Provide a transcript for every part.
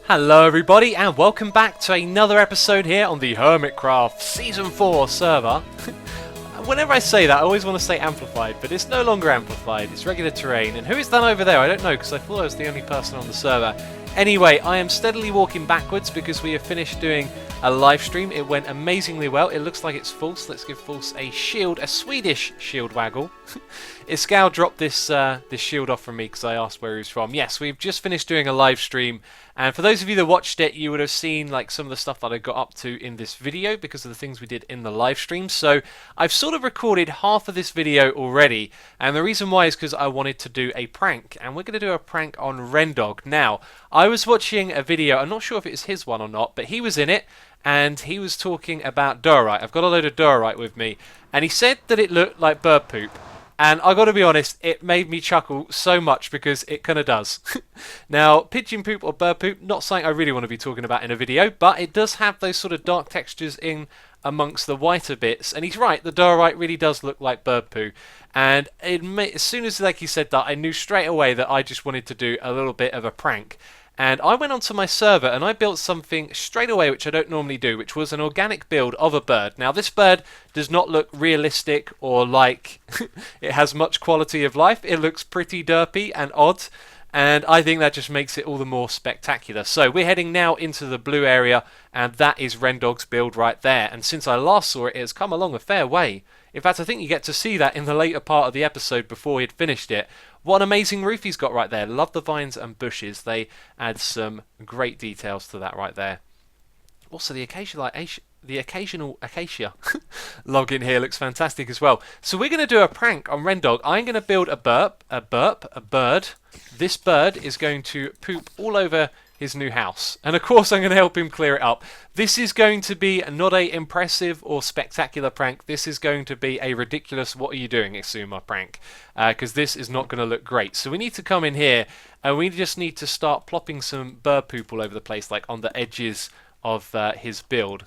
Hello everybody and welcome back to another episode here on the Hermitcraft Season 4 server. Whenever I say that I always want to say amplified, but it's no longer amplified, it's regular terrain. And who is that over there? I don't know because I thought I was the only person on the server. Anyway, I am steadily walking backwards because we have finished doing a live stream. It went amazingly well. It looks like it's false. Let's give false a shield, a Swedish shield waggle. Iskal dropped this shield off from me because I asked where he was from. Yes, we've just finished doing a live stream, and for those of you that watched it, you would have seen like some of the stuff that I got up to in this video because of the things we did in the live stream. So I've sort of recorded half of this video already, and the reason why is because I wanted to do a prank, and we're going to do a prank on Rendog. Now, I was watching a video, I'm not sure if it was his one or not, but he was in it, and he was talking about diorite. I've got a load of diorite with me, and he said that it looked like bird poop. And I got to be honest, it made me chuckle so much because it kind of does. Now, pigeon poop or bird poop, not something I really want to be talking about in a video, but it does have those sort of dark textures in amongst the whiter bits. And he's right, the diorite really does look like bird poo. And as soon as he said that, I knew straight away that I just wanted to do a little bit of a prank. And I went onto my server and I built something straight away which I don't normally do, which was an organic build of a bird. Now this bird does not look realistic or like it has much quality of life. It looks pretty derpy and odd, and I think that just makes it all the more spectacular. So we're heading now into the blue area, and that is Rendog's build right there. And since I last saw it, it has come along a fair way. In fact, I think you get to see that in the later part of the episode before he'd finished it. What an amazing roof he's got right there. Love the vines and bushes. They add some great details to that right there. Also, the occasional acacia log in here looks fantastic as well. So we're going to do a prank on Rendog. I'm going to build a bird. This bird is going to poop all over his new house, and of course I'm going to help him clear it up. This is going to be not a impressive or spectacular prank. This is going to be a ridiculous "what are you doing, Xisuma" prank, because this is not going to look great. So we need to come in here and we just need to start plopping some bird poop all over the place, like on the edges of his build.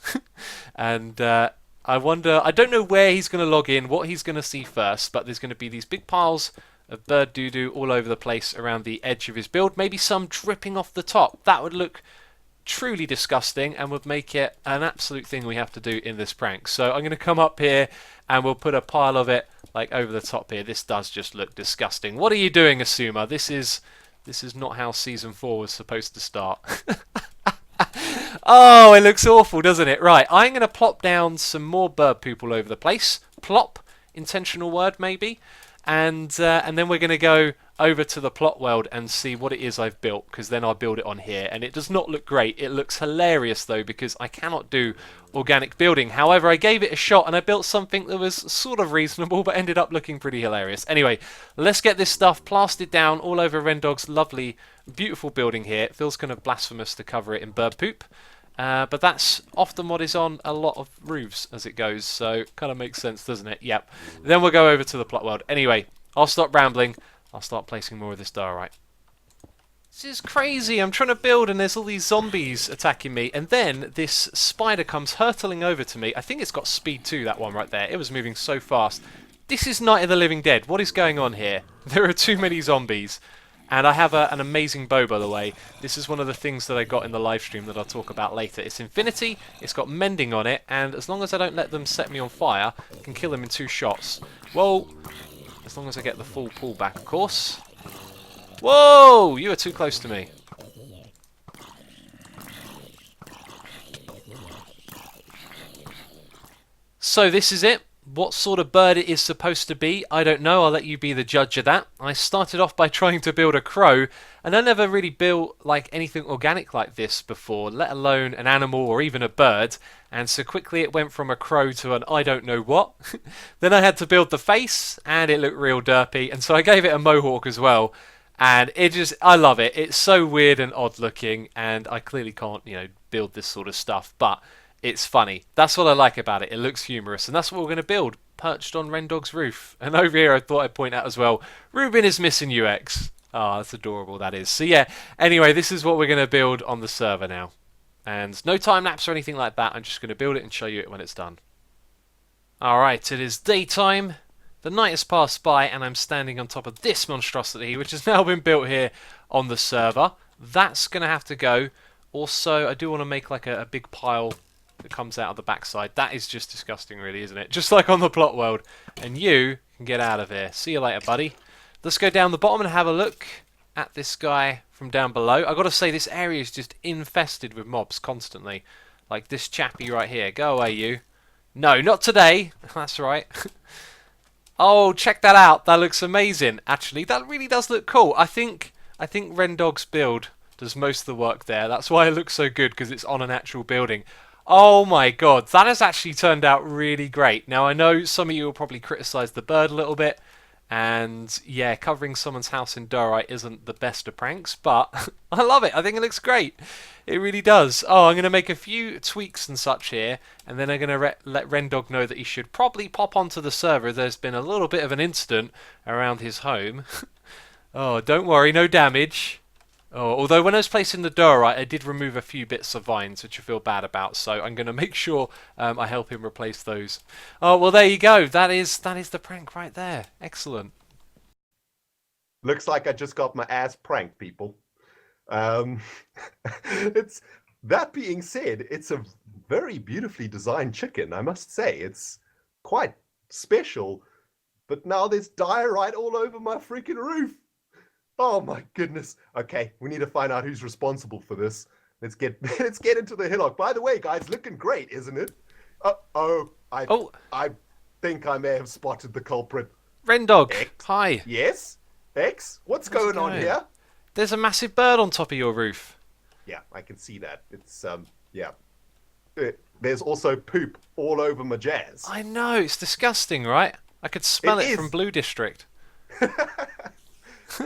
And I wonder, I don't know where he's going to log in, what he's going to see first, but there's going to be these big piles of bird doo-doo all over the place around the edge of his build, maybe some dripping off the top. That would look truly disgusting and would make it an absolute thing we have to do in this prank. So I'm going to come up here and we'll put a pile of it like over the top here. This does just look disgusting. What are you doing, Xisuma? This is not how Season 4 was supposed to start. Oh, it looks awful, doesn't it? Right, I'm going to plop down some more bird poop all over the place. Plop, intentional word maybe. And then we're going to go over to the plot world and see what it is I've built, because then I'll build it on here. And it does not look great. It looks hilarious though, because I cannot do organic building. However, I gave it a shot and I built something that was sort of reasonable but ended up looking pretty hilarious. Anyway, let's get this stuff plastered down all over Rendog's lovely, beautiful building here. It feels kind of blasphemous to cover it in bird poop. But that's often what is on a lot of roofs as it goes, so kind of makes sense, doesn't it? Yep. Then we'll go over to the plot world. Anyway, I'll stop rambling. I'll start placing more of this diorite. This is crazy. I'm trying to build and there's all these zombies attacking me, and then this spider comes hurtling over to me. I think it's got speed too, that one right there. It was moving so fast. This is Night of the Living Dead. What is going on here? There are too many zombies. And I have an amazing bow, by the way. This is one of the things that I got in the live stream that I'll talk about later. It's infinity, it's got mending on it, and as long as I don't let them set me on fire, I can kill them in 2 shots. Whoa! As long as I get the full pullback, of course. Whoa! You are too close to me. So this is it. What sort of bird it is supposed to be, I don't know. I'll let you be the judge of that. I started off by trying to build a crow, and I never really built like anything organic like this before, let alone an animal or even a bird. And so quickly it went from a crow to an I don't know what. Then I had to build the face, and it looked real derpy, and so I gave it a mohawk as well. And I love it. It's so weird and odd looking, and I clearly can't, build this sort of stuff, but it's funny. That's what I like about it. It looks humorous, and that's what we're going to build, perched on Rendog's roof. And over here, I thought I'd point out as well, Ruben is missing UX. Oh, that's adorable, that is. So yeah, anyway, this is what we're going to build on the server now. And no time lapse or anything like that. I'm just going to build it and show you it when it's done. Alright, it is daytime. The night has passed by, and I'm standing on top of this monstrosity, which has now been built here on the server. That's going to have to go Also, I do want to make like a big pile that comes out of the backside. That is just disgusting, really, isn't it? Just like on the plot world. And you can get out of here. See you later, buddy. Let's go down the bottom and have a look at this guy from down below. I got to say, this area is just infested with mobs constantly. Like this chappie right here. Go away, you. No, not today. That's right. Oh, check that out. That looks amazing. Actually, that really does look cool. I think Rendog's build does most of the work there. That's why it looks so good, because it's on an actual building. Oh my god, that has actually turned out really great. Now, I know some of you will probably criticise the bird a little bit, and yeah, covering someone's house in diorite isn't the best of pranks, but I love it. I think it looks great. It really does. Oh, I'm going to make a few tweaks and such here, and then I'm going to let Rendog know that he should probably pop onto the server. There's been a little bit of an incident around his home. Oh, don't worry, no damage. Oh, although when I was placing the diorite, I did remove a few bits of vines, which I feel bad about. So I'm going to make sure I help him replace those. Oh, well, there you go. That is the prank right there. Excellent. Looks like I just got my ass pranked, people. It's that being said, it's a very beautifully designed chicken, I must say. It's quite special. But now there's diorite all over my freaking roof. Oh my goodness. Okay, we need to find out who's responsible for this. Let's get into the hillock. By the way, guys, looking great, isn't it? I think I may have spotted the culprit. Rendog, X? hi. Yes? X? What's going on here? There's a massive bird on top of your roof. Yeah, I can see that. It's yeah. There's also poop all over my jazz. I know, it's disgusting, right? I could smell it from Blue District.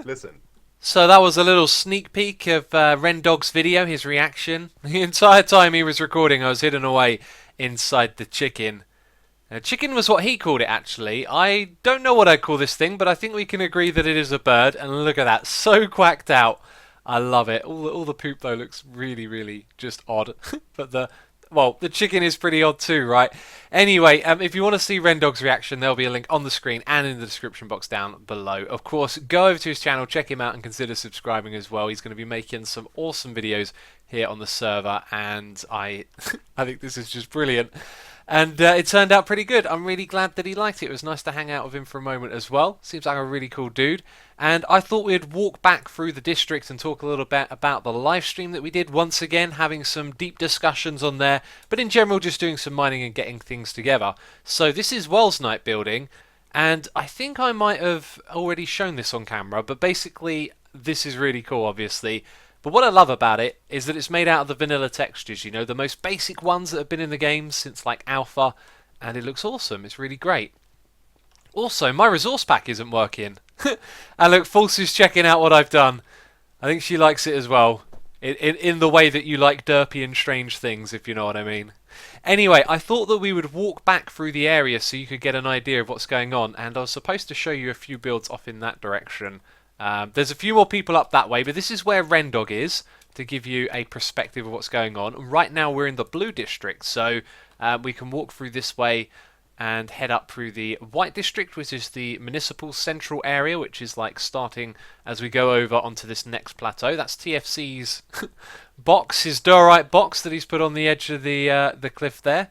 Listen. So that was a little sneak peek of Rendog's video, his reaction. The entire time he was recording, I was hidden away inside the chicken. Chicken was what he called it, actually. I don't know what I call this thing, but I think we can agree that it is a bird. And look at that, so quacked out. I love it. All the poop, though, looks really, really just odd. But the chicken is pretty odd too, right? Anyway, if you want to see Rendog's reaction, there'll be a link on the screen and in the description box down below. Of course, go over to his channel, check him out, and consider subscribing as well. He's going to be making some awesome videos here on the server, and I think this is just brilliant. And it turned out pretty good. I'm really glad that he liked it. It was nice to hang out with him for a moment as well. Seems like a really cool dude. And I thought we'd walk back through the district and talk a little bit about the live stream that we did. Once again, having some deep discussions on there. But in general, just doing some mining and getting things together. So this is Wells Night building. And I think I might have already shown this on camera. But basically, this is really cool, obviously. But what I love about it is that it's made out of the vanilla textures, you know, the most basic ones that have been in the game since like alpha, and it looks awesome. It's really great. Also, my resource pack isn't working. And look, False is checking out what I've done. I think she likes it as well. In the way that you like derpy and strange things, if you know what I mean. Anyway, I thought that we would walk back through the area so you could get an idea of what's going on, and I was supposed to show you a few builds off in that direction. There's a few more people up that way, but this is where Rendog is, to give you a perspective of what's going on. Right now we're in the Blue District, so we can walk through this way and head up through the White District, which is the municipal central area, which is like starting as we go over onto this next plateau. That's TFC's box, his diorite box that he's put on the edge of the cliff there.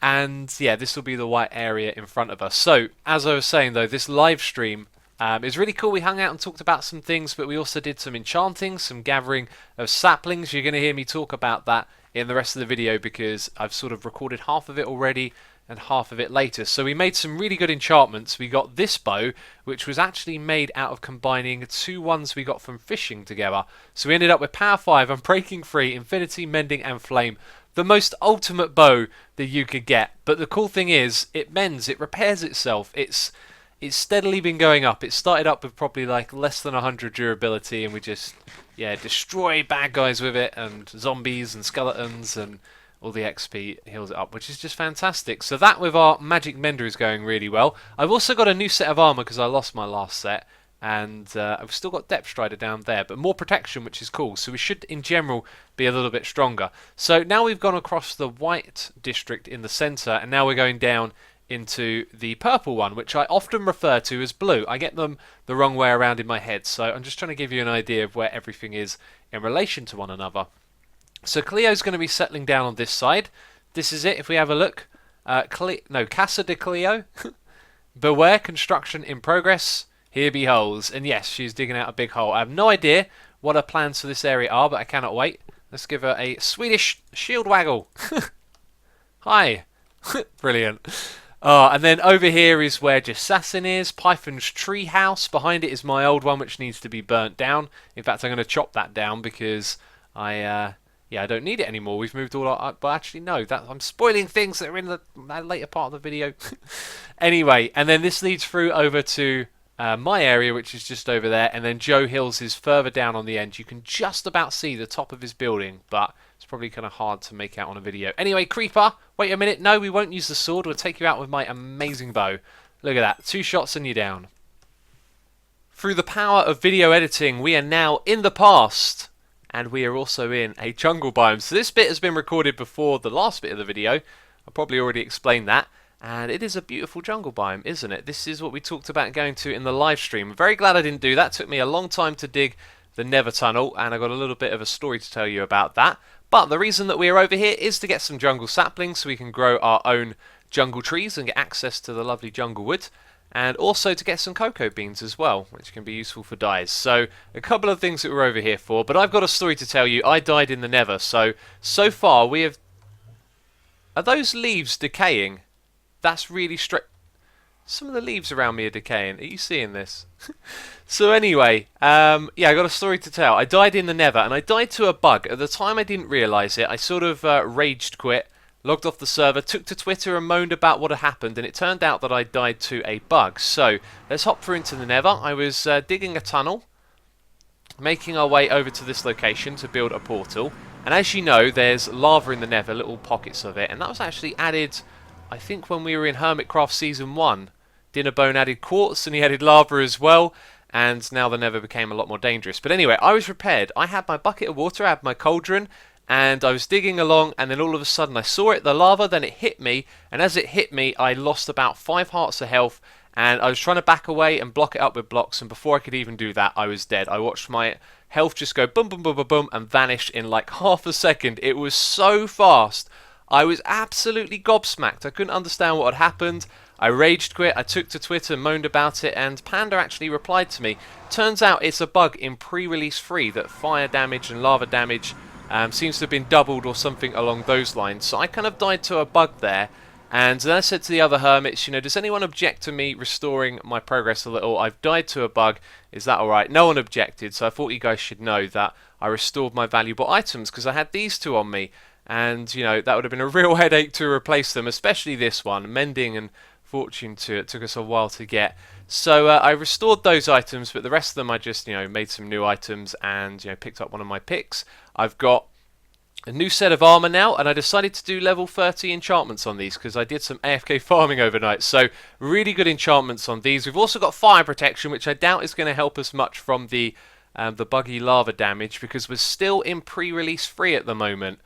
And yeah, this will be the white area in front of us. So, as I was saying though, this live stream it was really cool. We hung out and talked about some things, but we also did some enchanting, some gathering of saplings. You're going to hear me talk about that in the rest of the video because I've sort of recorded half of it already and half of it later. So we made some really good enchantments. We got this bow, which was actually made out of combining two ones we got from fishing together. So we ended up with Power 5, Unbreaking 3, Infinity, Mending and Flame. The most ultimate bow that you could get. But the cool thing is, it mends, it repairs itself. It's steadily been going up. It started up with probably like less than 100 durability, and we just, yeah, destroy bad guys with it, and zombies and skeletons, and all the XP heals it up, which is just fantastic. So that with our magic mender is going really well. I've also got a new set of armor because I lost my last set, and I've still got Depth Strider down there, but more protection, which is cool. So we should, in general, be a little bit stronger. So now we've gone across the White District in the center, and now we're going down into the purple one, which I often refer to as blue. I get them the wrong way around in my head, so I'm just trying to give you an idea of where everything is in relation to one another. So Cleo's going to be settling down on this side. This is it. If we have a look, Casa de Cleo. Beware, construction in progress. Here be holes. And yes, she's digging out a big hole. I have no idea what her plans for this area are, but I cannot wait. Let's give her a Swedish shield waggle. Hi. Brilliant. And then over here is where Jasassin is. Python's tree house. Behind it is my old one, which needs to be burnt down. In fact, I'm going to chop that down because I don't need it anymore. We've moved all our... But actually, no. I'm spoiling things that are in the later part of the video. Anyway, and then this leads through over to my area, which is just over there. And then Joe Hill's is further down on the end. You can just about see the top of his building, but it's probably kind of hard to make out on a video. Anyway, Creeper, wait a minute. No, we won't use the sword. We'll take you out with my amazing bow. Look at that. 2 shots and you're down. Through the power of video editing, we are now in the past. And we are also in a jungle biome. So this bit has been recorded before the last bit of the video. I probably already explained that. And it is a beautiful jungle biome, isn't it? This is what we talked about going to in the live stream. I'm very glad I didn't do that. It took me a long time to dig the Nether Tunnel. And I got a little bit of a story to tell you about that. But the reason that we are over here is to get some jungle saplings so we can grow our own jungle trees and get access to the lovely jungle wood. And also to get some cocoa beans as well, which can be useful for dyes. So, a couple of things that we're over here for. But I've got a story to tell you. I died in the Nether. So far we have... Are those leaves decaying? That's really straight. Some of the leaves around me are decaying. Are you seeing this? So anyway, yeah, I got a story to tell. I died in the Nether, and I died to a bug. At the time, I didn't realise it. I sort of raged quit. Logged off the server, took to Twitter and moaned about what had happened, and it turned out that I died to a bug. So, let's hop through into the Nether. I was digging a tunnel, making our way over to this location to build a portal. And as you know, there's lava in the Nether, little pockets of it. And that was actually added, I think, when we were in Hermitcraft Season 1. Dinnerbone added quartz, and he added lava as well. And now the Nether became a lot more dangerous. But anyway, I was prepared. I had my bucket of water, I had my cauldron, and I was digging along, and then all of a sudden I saw it, the lava, then it hit me, and as it hit me, I lost about 5 hearts of health, and I was trying to back away and block it up with blocks, and before I could even do that, I was dead. I watched my health just go boom, boom, boom, boom, boom, and vanish in like half a second. It was so fast. I was absolutely gobsmacked. I couldn't understand what had happened. I raged quit, I took to Twitter, moaned about it, and Panda actually replied to me. Turns out it's a bug in pre-release 3 that fire damage and lava damage seems to have been doubled or something along those lines. So I kind of died to a bug there. And then I said to the other hermits, you know, does anyone object to me restoring my progress a little? I've died to a bug. Is that alright? No one objected. So I thought you guys should know that I restored my valuable items because I had these 2 on me. And, you know, that would have been a real headache to replace them, especially this one. Mending and Fortune 2. It took us a while to get. So I restored those items, but the rest of them I just, you know, made some new items and, you know, picked up one of my picks. I've got a new set of armor now, and I decided to do level 30 enchantments on these because I did some AFK farming overnight. So really good enchantments on these. We've also got fire protection, which I doubt is going to help us much from the buggy lava damage because we're still in pre-release 3 at the moment.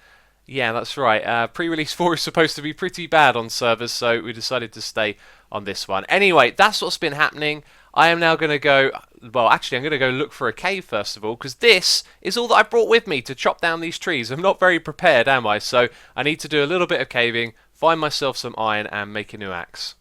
Yeah, that's right. Pre-release 4 is supposed to be pretty bad on servers, so we decided to stay on this one. Anyway, that's what's been happening. I am now going to go... Well, actually, I'm going to go look for a cave, first of all, because this is all that I brought with me to chop down these trees. I'm not very prepared, am I? So I need to do a little bit of caving, find myself some iron, and make a new axe.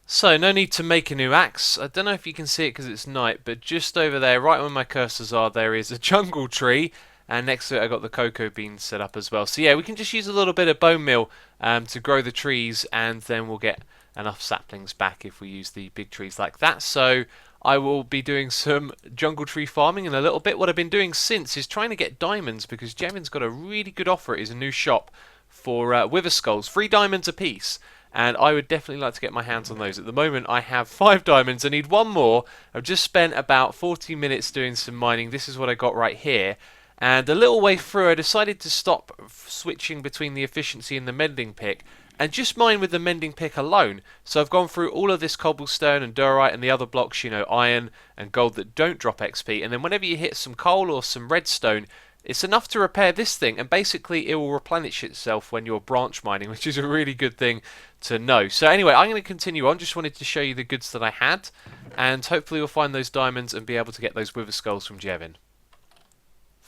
So, no need to make a new axe. I don't know if you can see it because it's night, but just over there, right where my cursors are, there is a jungle tree. And next to it I got the cocoa beans set up as well. So yeah, we can just use a little bit of bone meal to grow the trees, and then we'll get enough saplings back if we use the big trees like that. So I will be doing some jungle tree farming in a little bit. What I've been doing since is trying to get diamonds because Jevin's got a really good offer at his new shop for wither skulls, 3 diamonds a piece. And I would definitely like to get my hands on those. At the moment I have 5 diamonds. I need 1 more. I've just spent about 40 minutes doing some mining. This is what I got right here. And a little way through I decided to stop switching between the efficiency and the mending pick and just mine with the mending pick alone. So I've gone through all of this cobblestone and diorite and the other blocks, you know, iron and gold that don't drop XP, and then whenever you hit some coal or some redstone, it's enough to repair this thing, and basically it will replenish itself when you're branch mining, which is a really good thing to know. So anyway, I'm going to continue on. Just wanted to show you the goods that I had, and hopefully we'll find those diamonds and be able to get those wither skulls from Jevin.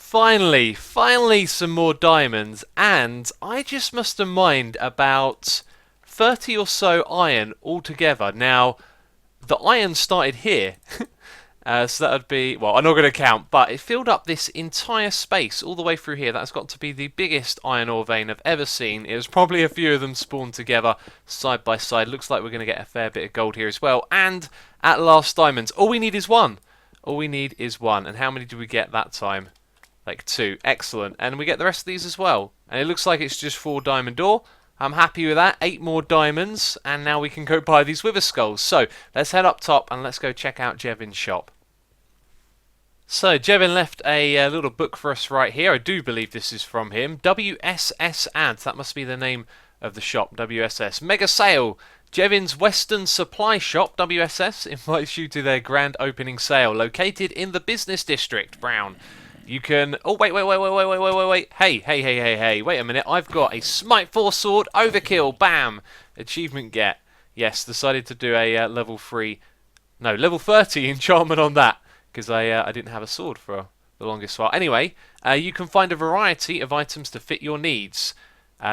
Finally some more diamonds, and I just must have mined about 30 or so iron altogether. Now, the iron started here, so that would be, well, I'm not going to count, but it filled up this entire space all the way through here. That's got to be the biggest iron ore vein I've ever seen. It was probably a few of them spawned together side by side. Looks like we're going to get a fair bit of gold here as well. And at last, diamonds. All we need is one. All we need is one. And how many do we get that time? Like 2. Excellent. And we get the rest of these as well. And it looks like it's just 4 diamond ore. I'm happy with that. 8 more diamonds. And now we can go buy these wither skulls. So let's head up top and let's go check out Jevin's shop. So Jevin left a little book for us right here. I do believe this is from him. WSS Ads. That must be the name of the shop. WSS. Mega sale. Jevin's Western Supply Shop, WSS, invites you to their grand opening sale, located in the business district, Brown. You can... Oh, wait. Hey. Wait a minute. I've got a Smite 4 sword, overkill, bam. Achievement get. Yes, decided to do a level 3... No, level 30 enchantment on that. Because I didn't have a sword for the longest while. Anyway, you can find a variety of items to fit your needs.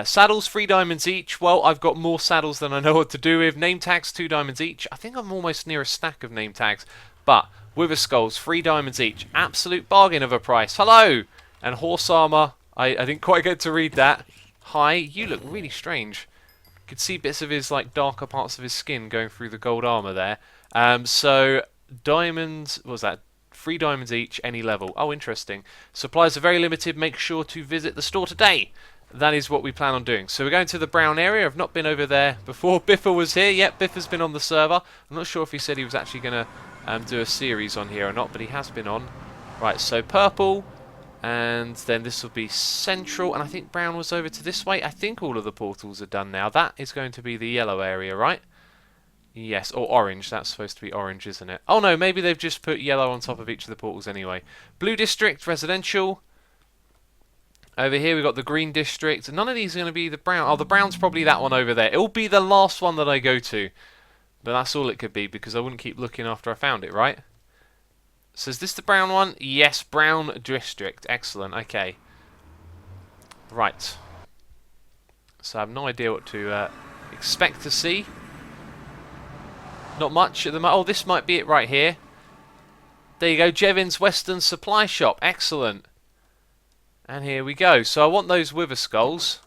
Saddles, 3 diamonds each. Well, I've got more saddles than I know what to do with. Name tags, 2 diamonds each. I think I'm almost near a stack of name tags. But... Wither skulls, 3 diamonds each. Absolute bargain of a price. Hello! And horse armor. I didn't quite get to read that. Hi, you look really strange. Could see bits of his like darker parts of his skin going through the gold armor there. So diamonds, what was that? 3 diamonds each, any level. Oh, interesting. Supplies are very limited. Make sure to visit the store today. That is what we plan on doing. So we're going to the brown area. I've not been over there before. Biffa was here. Yep, Biffa's been on the server. I'm not sure if he said he was actually going to do a series on here or not, but he has been on. Right, so purple, and then this will be central, and I think brown was over to this way. I think all of the portals are done now. That is going to be the yellow area, right? Yes, or orange. That's supposed to be orange, isn't it? Oh no, maybe they've just put yellow on top of each of the portals anyway. Blue district, residential. Over here we've got the green district. None of these are going to be the brown. Oh, the brown's probably that one over there. It'll be the last one that I go to. But that's all it could be, because I wouldn't keep looking after I found it, right? So is this the brown one? Yes, brown district. Excellent, okay. Right. So I have no idea what to expect to see. Not much at the moment. Oh, this might be it right here. There you go, Jevin's Western Supply Shop. Excellent. And here we go. So I want those wither skulls.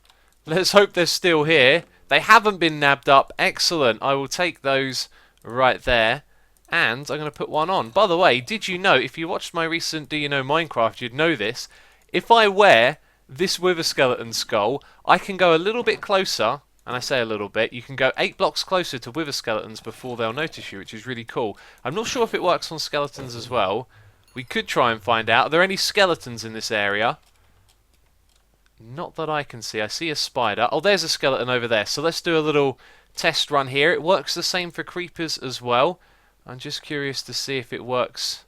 Let's hope they're still here. They haven't been nabbed up. Excellent. I will take those right there. And I'm going to put one on. By the way, did you know, if you watched my recent Do You Know Minecraft, you'd know this. If I wear this wither skeleton skull, I can go a little bit closer. And I say a little bit. You can go 8 blocks closer to wither skeletons before they'll notice you, which is really cool. I'm not sure if it works on skeletons as well. We could try and find out. Are there any skeletons in this area? Not that I can see. I see a spider. Oh, there's a skeleton over there. So let's do a little test run here. It works the same for creepers as well. I'm just curious to see if it works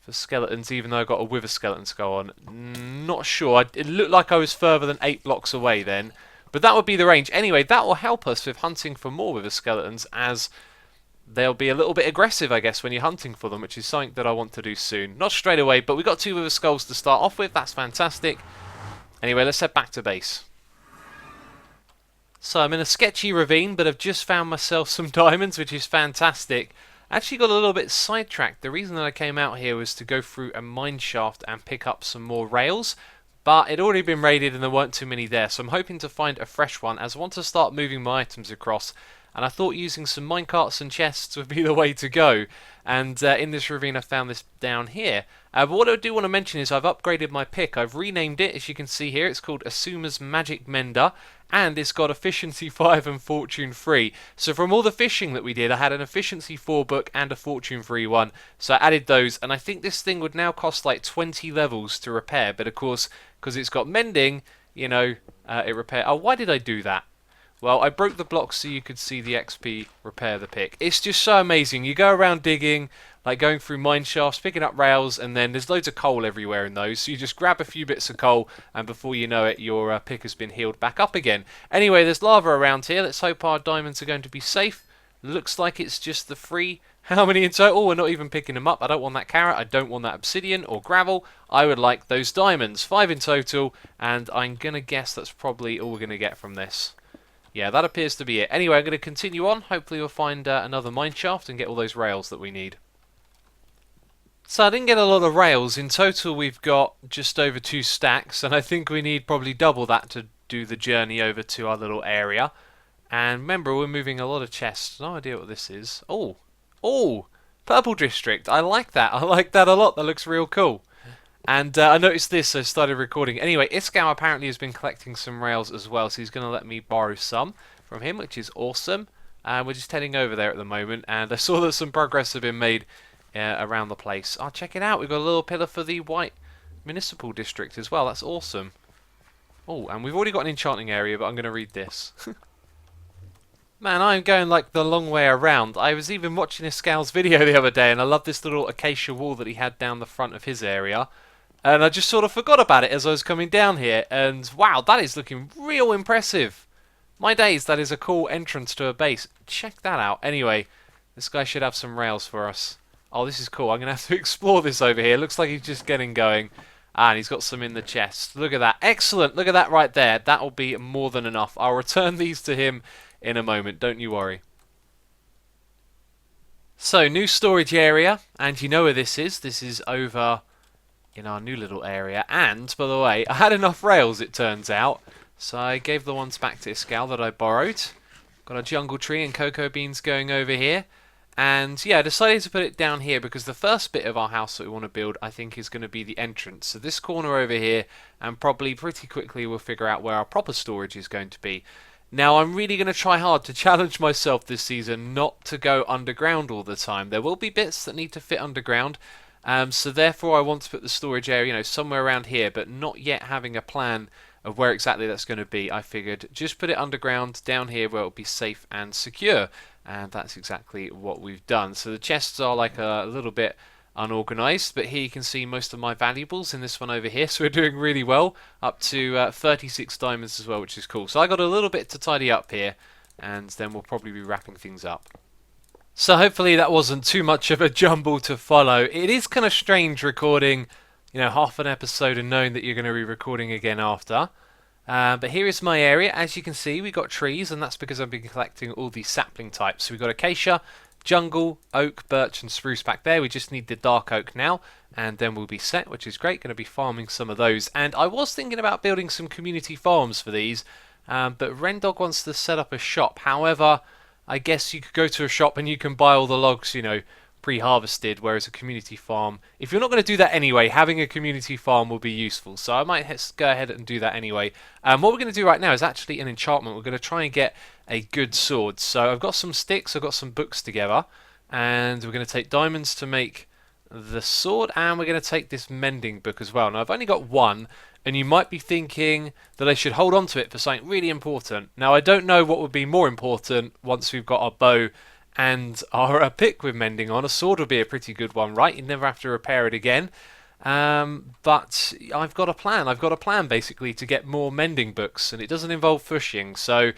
for skeletons, even though I got a wither skeleton skull on. Not sure. It looked like I was further than 8 blocks away then. But that would be the range. Anyway, that will help us with hunting for more wither skeletons, as they'll be a little bit aggressive, I guess, when you're hunting for them, which is something that I want to do soon. Not straight away, but we've got 2 wither skulls to start off with. That's fantastic. Anyway, let's head back to base. So I'm in a sketchy ravine, but I've just found myself some diamonds, which is fantastic. I actually got a little bit sidetracked. The reason that I came out here was to go through a mine shaft and pick up some more rails, but it had already been raided and there weren't too many there, so I'm hoping to find a fresh one, as I want to start moving my items across. And I thought using some minecarts and chests would be the way to go. And in this ravine I found this down here. But what I do want to mention is I've upgraded my pick. I've renamed it, as you can see here. It's called Asuma's Magic Mender. And it's got Efficiency 5 and Fortune 3. So from all the fishing that we did, I had an Efficiency 4 book and a Fortune 3 one. So I added those. And I think this thing would now cost like 20 levels to repair. But of course, because it's got mending, you know, it repair. Oh, why did I do that? Well, I broke the blocks so you could see the XP repair the pick. It's just so amazing. You go around digging, like going through mine shafts, picking up rails, and then there's loads of coal everywhere in those. So you just grab a few bits of coal, and before you know it, your pick has been healed back up again. Anyway, there's lava around here. Let's hope our diamonds are going to be safe. Looks like it's just the 3 How many in total? We're not even picking them up. I don't want that carrot. I don't want that obsidian or gravel. I would like those diamonds. 5 in total, and I'm going to guess that's probably all we're going to get from this. Yeah, that appears to be it. Anyway, I'm going to continue on. Hopefully we'll find another mine shaft and get all those rails that we need. So I didn't get a lot of rails. In total we've got just over 2 stacks, and I think we need probably double that to do the journey over to our little area. And remember, we're moving a lot of chests. No idea what this is. Oh! Oh! Purple District. I like that. I like that a lot. That looks real cool. And I noticed this, so I started recording. Anyway, Iskau apparently has been collecting some rails as well, so he's going to let me borrow some from him, which is awesome. And we're just heading over there at the moment, and I saw that some progress had been made around the place. Oh, check it out. We've got a little pillar for the white municipal district as well. That's awesome. Oh, and we've already got an enchanting area, but I'm going to read this. Man, I'm going like the long way around. I was even watching Iskau's video the other day, and I love this little acacia wall that he had down the front of his area. And I just sort of forgot about it as I was coming down here, and wow, that is looking real impressive. My days, that is a cool entrance to a base. Check that out. Anyway, this guy should have some rails for us. Oh, this is cool. I'm going to have to explore this over here. Looks like he's just getting going. And he's got some in the chest. Look at that. Excellent. Look at that right there. That will be more than enough. I'll return these to him in a moment. Don't you worry. So, new storage area. And you know where this is. This is over in our new little area. And, by the way, I had enough rails, it turns out. So I gave the ones back to Iskau that I borrowed. Got a jungle tree and cocoa beans going over here. And yeah, I decided to put it down here because the first bit of our house that we want to build, I think, is going to be the entrance. So this corner over here, and probably pretty quickly we'll figure out where our proper storage is going to be. Now, I'm really going to try hard to challenge myself this season not to go underground all the time. There will be bits that need to fit underground, so therefore I want to put the storage area, somewhere around here, but not yet having a plan of where exactly that's going to be. I figured just put it underground down here where it'll be safe and secure. And that's exactly what we've done. So the chests are like a little bit unorganized, but here you can see most of my valuables in this one over here. So we're doing really well, up to 36 diamonds as well, which is cool. So I got a little bit to tidy up here, and then we'll probably be wrapping things up. So hopefully that wasn't too much of a jumble to follow. It is kind of strange recording, half an episode and knowing that you're going to be recording again after. But here is my area. As you can see, we got trees, and that's because I've been collecting all these sapling types. So we've got acacia, jungle, oak, birch, and spruce back there. We just need the dark oak now, and then we'll be set, which is great. Going to be farming some of those. And I was thinking about building some community farms for these, but Rendog wants to set up a shop. However, I guess you could go to a shop and you can buy all the logs, pre-harvested, whereas a community farm, if you're not going to do that anyway, having a community farm will be useful. So I might go ahead and do that anyway. What we're going to do right now is actually an enchantment. We're going to try and get a good sword. So I've got some sticks, I've got some books together, and we're going to take diamonds to make the sword, and we're going to take this mending book as well. Now I've only got one, and you might be thinking that I should hold on to it for something really important. Now I don't know what would be more important once we've got our bow and our pick with mending on. A sword would be a pretty good one, right? You'd never have to repair it again. But I've got a plan. I've got a plan, basically, to get more mending books, and it doesn't involve fishing. So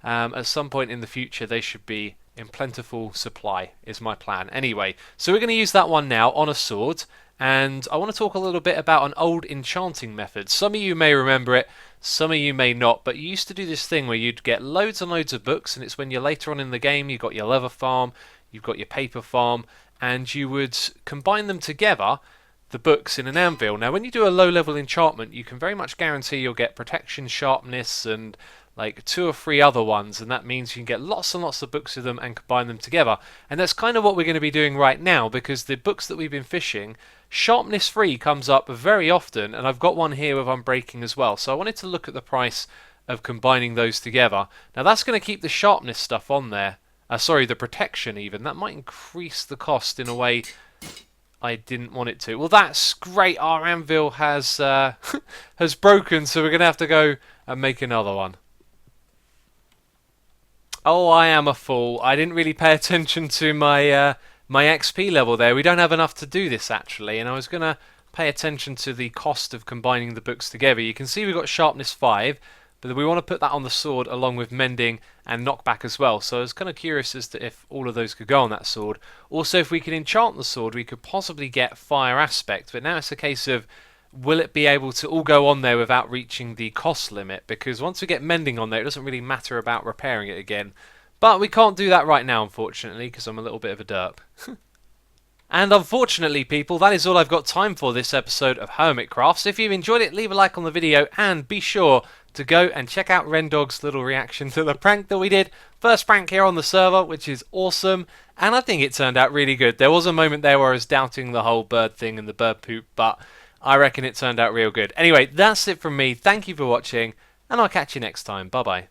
at some point in the future, they should be in plentiful supply, is my plan. Anyway, so we're going to use that one now on a sword. And I want to talk a little bit about an old enchanting method. Some of you may remember it, some of you may not, but you used to do this thing where you'd get loads and loads of books, and it's when you're later on in the game, you've got your leather farm, you've got your paper farm, and you would combine them together, the books, in an anvil. Now when you do a low level enchantment, you can very much guarantee you'll get protection, sharpness, and like 2 or 3 other ones, and that means you can get lots and lots of books of them and combine them together. And that's kind of what we're going to be doing right now, because the books that we've been fishing, sharpness 3 comes up very often, and I've got one here with unbreaking as well. So I wanted to look at the price of combining those together. Now that's going to keep the sharpness stuff on there. Sorry, the protection even. That might increase the cost in a way I didn't want it to. Well, that's great. Our anvil has has broken, so we're going to have to go and make another one. Oh, I am a fool. I didn't really pay attention to my my XP level there. We don't have enough to do this, actually, and I was going to pay attention to the cost of combining the books together. You can see we've got sharpness 5, but we want to put that on the sword along with mending and knockback as well. So I was kind of curious as to if all of those could go on that sword. Also, if we could enchant the sword, we could possibly get fire aspect, but now it's a case of will it be able to all go on there without reaching the cost limit? Because once we get mending on there, it doesn't really matter about repairing it again. But we can't do that right now, unfortunately, because I'm a little bit of a derp. And unfortunately, people, that is all I've got time for this episode of Hermitcraft. So if you've enjoyed it, leave a like on the video and be sure to go and check out Rendog's little reaction to the prank that we did. First prank here on the server, which is awesome, and I think it turned out really good. There was a moment there where I was doubting the whole bird thing and the bird poop, but I reckon it turned out real good. Anyway, that's it from me. Thank you for watching, and I'll catch you next time. Bye-bye.